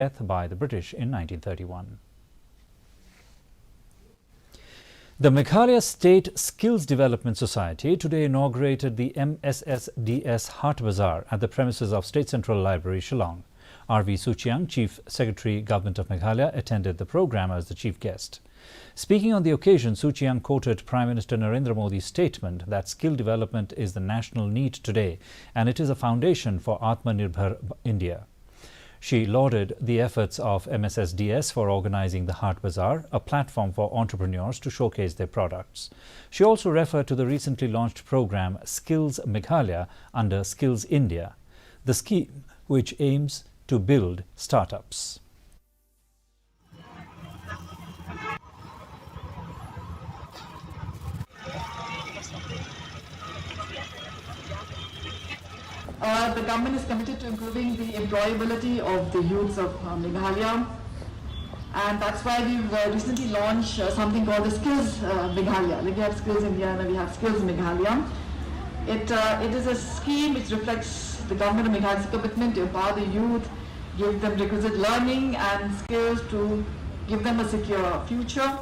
death by the British in 1931. The Meghalaya State Skills Development Society today inaugurated the MSSDS Haat Bazaar at the premises of State Central Library, Shillong. R.V. Suchiang, Chief Secretary, Government of Meghalaya, attended the program as the chief guest. Speaking on the occasion, Suchiang quoted Prime Minister Narendra Modi's statement that skill development is the national need today and it is a foundation for Atmanirbhar India. She lauded the efforts of MSSDS for organizing the Haat Bazaar, a platform for entrepreneurs to showcase their products. She also referred to the recently launched program Skills Meghalaya under Skills India, the scheme which aims to build startups. The government is committed to improving the employability of the youths of Meghalaya, and that's why we've recently launched something called the Skills Meghalaya. Like we have Skills India and we have Skills Meghalaya. It is a scheme which reflects the government of Meghalaya's commitment to empower the youth, give them requisite learning and skills to give them a secure future.